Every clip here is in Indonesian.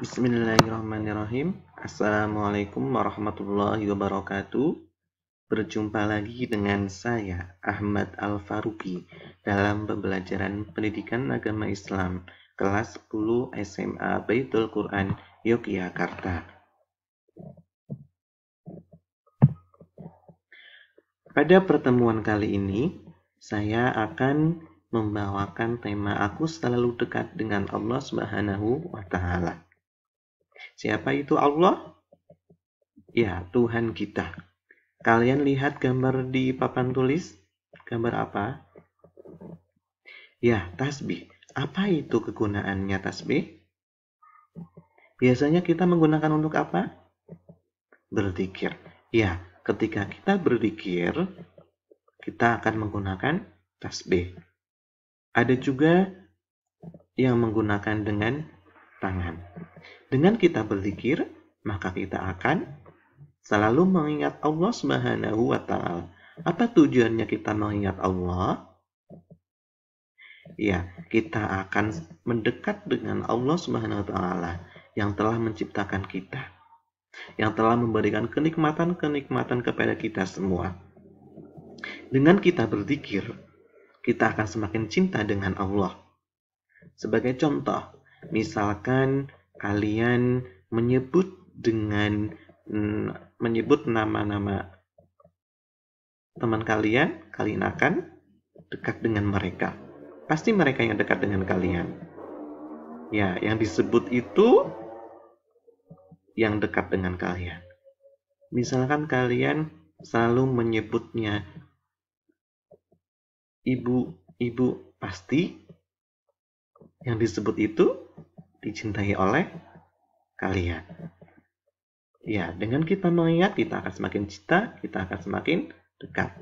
Bismillahirrahmanirrahim. Assalamualaikum warahmatullahi wabarakatuh. Berjumpa lagi dengan saya, Ahmad Al-Faruqi, dalam pembelajaran pendidikan agama Islam, kelas 10 SMA Baitul Quran, Yogyakarta. Pada pertemuan kali ini, saya akan membawakan tema Aku Selalu Dekat dengan Allah Subhanahu wa Ta'ala. Siapa itu Allah? Ya, Tuhan kita. Kalian lihat gambar di papan tulis? Gambar apa? Ya, tasbih. Apa itu kegunaannya tasbih? Biasanya kita menggunakan untuk apa? Berzikir. Ya, ketika kita berzikir, kita akan menggunakan tasbih. Ada juga yang menggunakan dengan tangan. Dengan kita berzikir, maka kita akan selalu mengingat Allah Subhanahu wa Ta'ala. Apa tujuannya kita mengingat Allah? Ya, kita akan mendekat dengan Allah Subhanahu wa Ta'ala yang telah menciptakan kita, yang telah memberikan kenikmatan-kenikmatan kepada kita semua. Dengan kita berzikir, kita akan semakin cinta dengan Allah. Sebagai contoh, misalkan kalian menyebut nama-nama teman kalian akan dekat dengan mereka. Pasti mereka yang dekat dengan kalian. Ya, yang disebut itu yang dekat dengan kalian. Misalkan kalian selalu menyebutnya ibu, pasti yang disebut itu dicintai oleh kalian. Ya, dengan kita mengingat, kita akan semakin cinta, kita akan semakin dekat.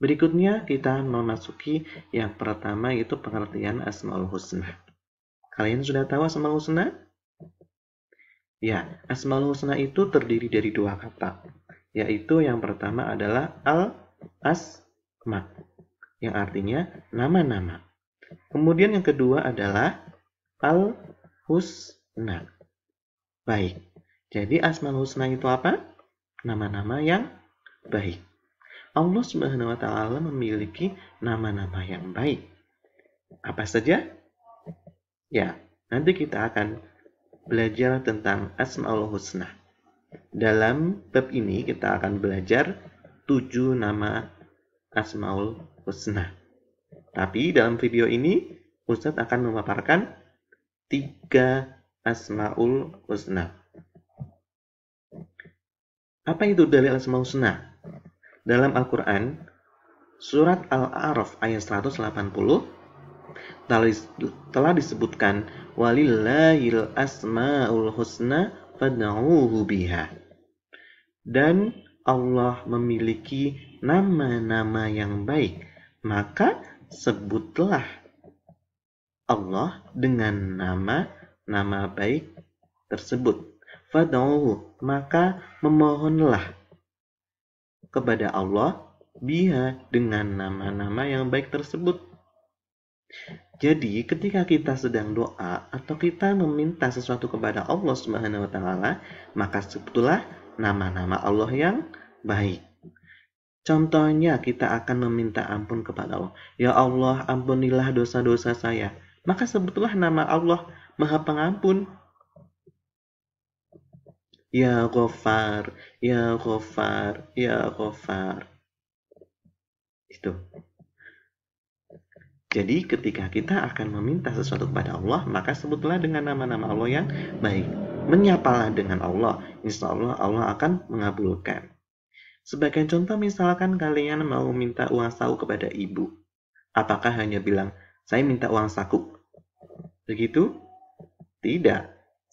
Berikutnya kita memasuki yang pertama, yaitu pengertian Asmaul Husna. Kalian sudah tahu Asmaul Husna? Ya, Asmaul Husna itu terdiri dari dua kata, yaitu yang pertama adalah Al-Asma, yang artinya nama-nama. Kemudian yang kedua adalah Al-Husna. Baik. Jadi Asmaul Husna itu apa? Nama-nama yang baik. Allah Subhanahu wa Ta'ala memiliki nama-nama yang baik. Apa saja? Ya, nanti kita akan belajar tentang Asmaul Husna. Dalam bab ini kita akan belajar 7 nama Asmaul Husna. Tapi dalam video ini, Ustadz akan memaparkan 3 Asmaul Husna. Apa itu dalil Asmaul Husna? Dalam Al-Quran, surat Al-A'raf ayat 180, telah disebutkan, Walillahil asma'ul husna fad'uhu biha. Dan Allah memiliki nama-nama yang baik, maka sebutlah Allah dengan nama baik tersebut. Fad'uhu, maka memohonlah kepada Allah biha, dengan nama-nama yang baik tersebut. Jadi ketika kita sedang doa atau kita meminta sesuatu kepada Allah Subhanahu wa Ta'ala, maka sebutlah nama-nama Allah yang baik. Contohnya, kita akan meminta ampun kepada Allah. Ya Allah, ampunilah dosa-dosa saya. Maka sebutlah nama Allah Maha Pengampun. Ya Ghafar, Ya Ghafar, Ya Ghafar. Itu. Jadi ketika kita akan meminta sesuatu kepada Allah, maka sebutlah dengan nama-nama Allah yang baik. Menyapalah dengan Allah. Insya Allah Allah akan mengabulkan. Sebagai contoh, misalkan kalian mau minta uang saku kepada ibu. Apakah hanya bilang, saya minta uang saku? Begitu? Tidak.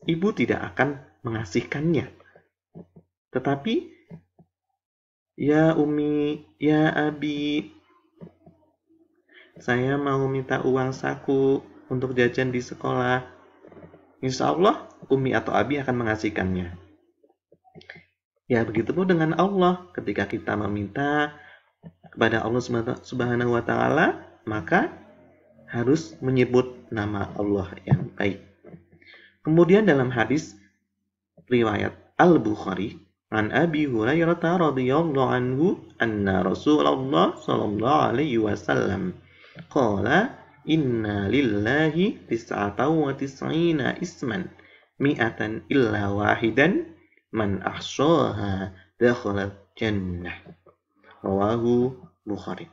Ibu tidak akan mengasihkannya. Tetapi, ya Umi, ya Abi, saya mau minta uang saku untuk jajan di sekolah. Insya Allah, Umi atau Abi akan mengasihkannya. Ya, begitu pun dengan Allah. Ketika kita meminta kepada Allah Subhanahu wa Ta'ala, maka harus menyebut nama Allah yang baik. Kemudian dalam hadis riwayat Al-Bukhari, an Abi Hurairah radhiyallahu anhu anna Rasulullah sallallahu alaihi wasallam qala inna lillahi tis'atan wa tis'ina isman mi'atan illa wahidan man ahsaha dakhala jannah. Rawahu Bukhari.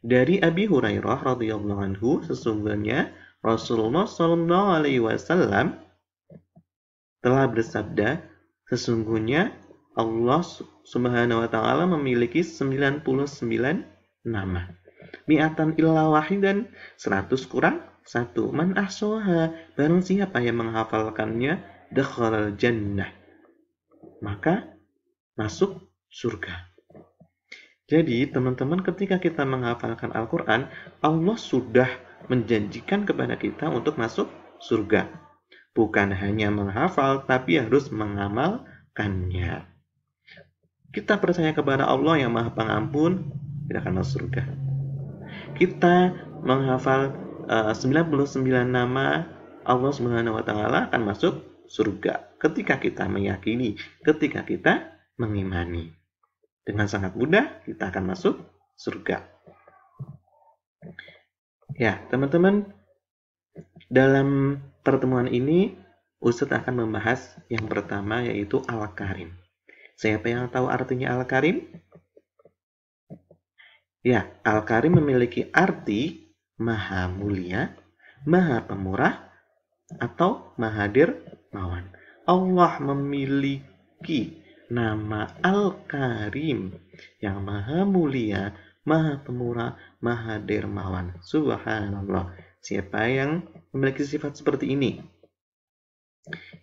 Dari Abi Hurairah radhiyallahu anhu, sesungguhnya Rasulullah sallallahu alaihi wasallam telah bersabda, sesungguhnya Allah Subhanahu wa taala memiliki 99 nama. Mi'atan illa wahidan, 100 kurang 1. Man ahsaha, barang siapa yang menghafalkannya, dakhalal jannah, maka masuk surga. Jadi, teman-teman, ketika kita menghafalkan Al-Qur'an, Allah sudah menjanjikan kepada kita untuk masuk surga. Bukan hanya menghafal, tapi harus mengamalkannya. Kita percaya kepada Allah yang Maha Pengampun, kita akan masuk surga. Kita menghafal 99 nama Allah Subhanahu wa taala akan masuk surga ketika kita meyakini, ketika kita mengimani. Dengan sangat mudah kita akan masuk surga. Ya, teman-teman, dalam pertemuan ini Ustadz akan membahas yang pertama, yaitu Al-Karim. Siapa yang tahu artinya Al-Karim? Ya, Al-Karim memiliki arti Maha Mulia, Maha Pemurah, atau Maha Dermawan. Allah memiliki nama Al-Karim yang Maha Mulia, Maha Pemurah, Maha Dermawan. Subhanallah. Siapa yang memiliki sifat seperti ini?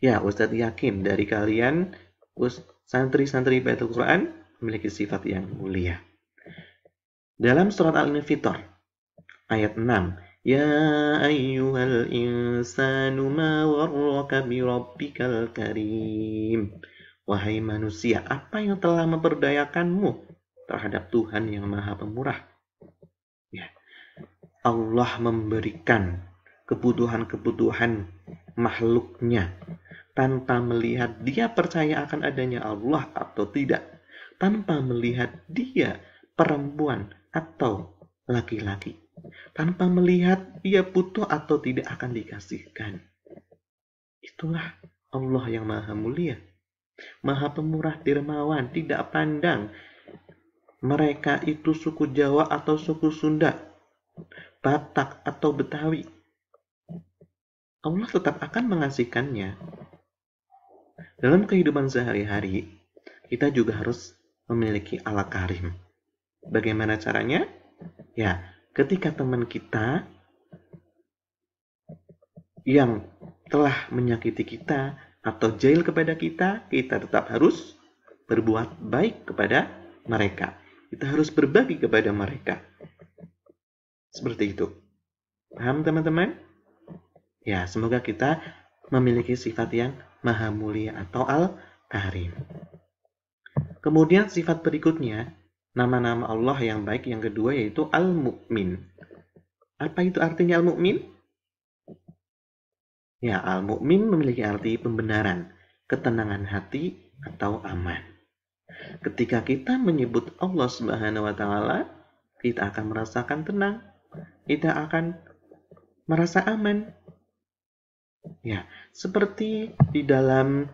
Ya, Ustadz yakin dari kalian santri-santri Baitul Quran memiliki sifat yang mulia. Dalam surat Al-Infitor ayat 6, ya ayyuhal insanu ma warraka bi rabbikal karim. Wahai manusia, apa yang telah memperdayakanmu terhadap Tuhan yang Maha Pemurah? Ya. Allah memberikan kebutuhan-kebutuhan makhluknya tanpa melihat dia percaya akan adanya Allah atau tidak, tanpa melihat dia perempuan atau laki-laki, tanpa melihat dia butuh atau tidak akan dikasihkan. Itulah Allah yang Maha Mulia, Maha Pemurah, Dermawan, tidak pandang mereka itu suku Jawa atau suku Sunda, Batak atau Betawi. Allah tetap akan mengasihkannya. Dalam kehidupan sehari-hari, kita juga harus memiliki Al-Karim. Bagaimana caranya? Ya, ketika teman kita yang telah menyakiti kita atau jahil kepada kita, kita tetap harus berbuat baik kepada mereka. Kita harus berbagi kepada mereka. Seperti itu. Paham, teman-teman? Ya, semoga kita memiliki sifat yang Maha Mulia atau Al-Karim. Kemudian sifat berikutnya, nama-nama Allah yang baik yang kedua, yaitu Al-Mu'min. Apa itu artinya Al-Mu'min? Ya, Al-Mu'min memiliki arti pembenaran, ketenangan hati atau aman. Ketika kita menyebut Allah Subhanahu wa taala, kita akan merasakan tenang, kita akan merasa aman. Ya, seperti di dalam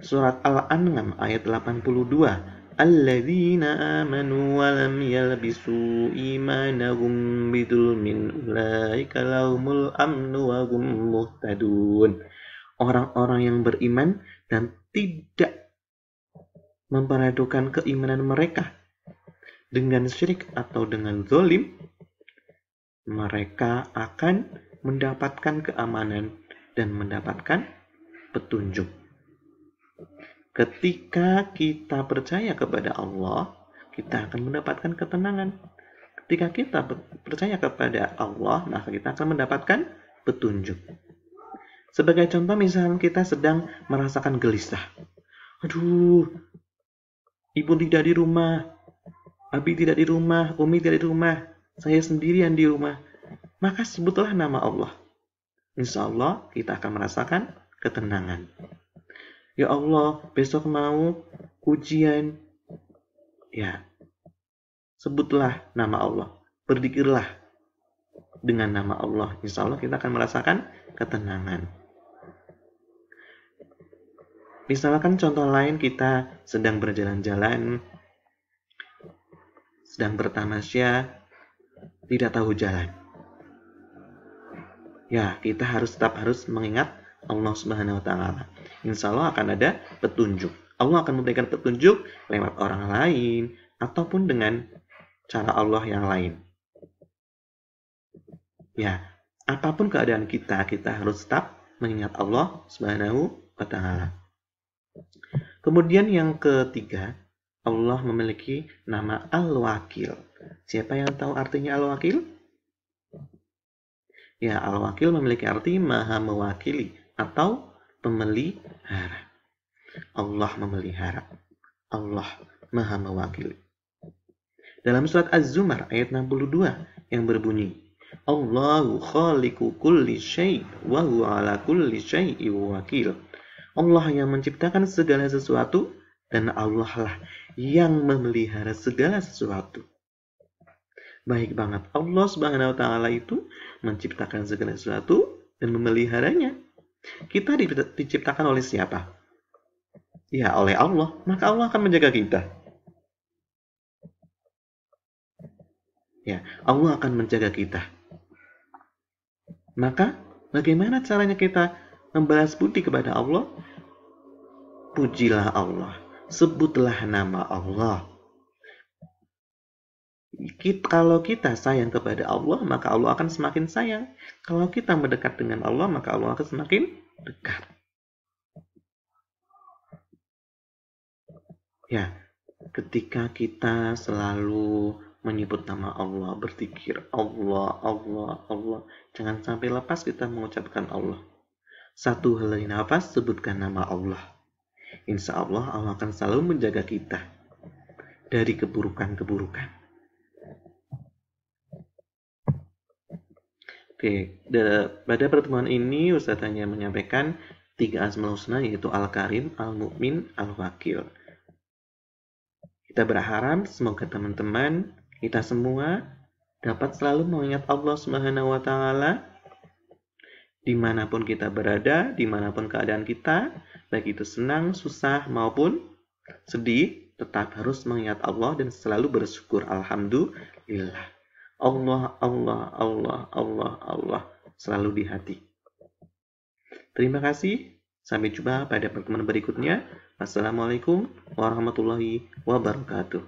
surat Al-An'am ayat 82, alladzina amanu wa lam yalbisu imanahum bidzulmin ulaika lahumul amnu wa hum muhtadun. Orang-orang yang beriman dan tidak memperadukan keimanan mereka dengan syirik atau dengan zalim, mereka akan mendapatkan keamanan dan mendapatkan petunjuk. Ketika kita percaya kepada Allah, kita akan mendapatkan ketenangan. Ketika kita percaya kepada Allah, maka kita akan mendapatkan petunjuk. Sebagai contoh, misalnya kita sedang merasakan gelisah. Aduh, ibu tidak di rumah, abi tidak di rumah, umi tidak di rumah, saya sendirian di rumah. Maka sebutlah nama Allah. insya Allah kita akan merasakan ketenangan. Ya Allah, besok mau ujian. Ya, sebutlah nama Allah. Berzikirlah dengan nama Allah. Insya Allah kita akan merasakan ketenangan. Misalkan contoh lain, kita sedang berjalan-jalan, sedang bertamasya, tidak tahu jalan. Ya, kita tetap harus mengingat Allah Subhanahu wa Ta'ala. Insya Allah akan ada petunjuk. Allah akan memberikan petunjuk lewat orang lain ataupun dengan cara Allah yang lain. Ya, apapun keadaan kita harus tetap mengingat Allah Subhanahu wa Ta'ala. Kemudian yang ketiga, Allah memiliki nama Al-Wakil. Siapa yang tahu artinya Al-Wakil? Ya, Al-Wakil memiliki arti maha mewakili atau pemelihara. Allah memelihara. Allah maha mewakili. Dalam surat Az-Zumar ayat 62 yang berbunyi, Allahu khaliqu kulli syai' wa huwa ala kulli syai'in wakil. Allah yang menciptakan segala sesuatu dan Allah lah yang memelihara segala sesuatu. Baik banget. Allah Subhanahu wa Ta'ala itu menciptakan segala sesuatu dan memeliharanya. Kita diciptakan oleh siapa? Ya, oleh Allah. Maka Allah akan menjaga kita. Ya, Allah akan menjaga kita. Maka, bagaimana caranya kita membalas budi kepada Allah? Pujilah Allah. Sebutlah nama Allah. Kalau kita sayang kepada Allah, maka Allah akan semakin sayang. Kalau kita mendekat dengan Allah, maka Allah akan semakin dekat. Ya, ketika kita selalu menyebut nama Allah, berzikir Allah, Allah, Allah, jangan sampai lepas kita mengucapkan Allah. Satu helai nafas, sebutkan nama Allah. Insya Allah, Allah akan selalu menjaga kita dari keburukan-keburukan. Oke, pada pertemuan ini Ustaz hanya menyampaikan 3 Asmaul Husna, yaitu Al-Karim, Al-Mu'min, Al-Wakil. Kita berharap semoga teman-teman, kita semua dapat selalu mengingat Allah Subhanahu wa Ta'ala dimanapun kita berada, dimanapun keadaan kita, baik itu senang, susah, maupun sedih, tetap harus mengingat Allah dan selalu bersyukur. Alhamdulillah. Allah, Allah, Allah, Allah, Allah selalu di hati. Terima kasih. Sampai jumpa pada pertemuan berikutnya. Wassalamualaikum warahmatullahi wabarakatuh.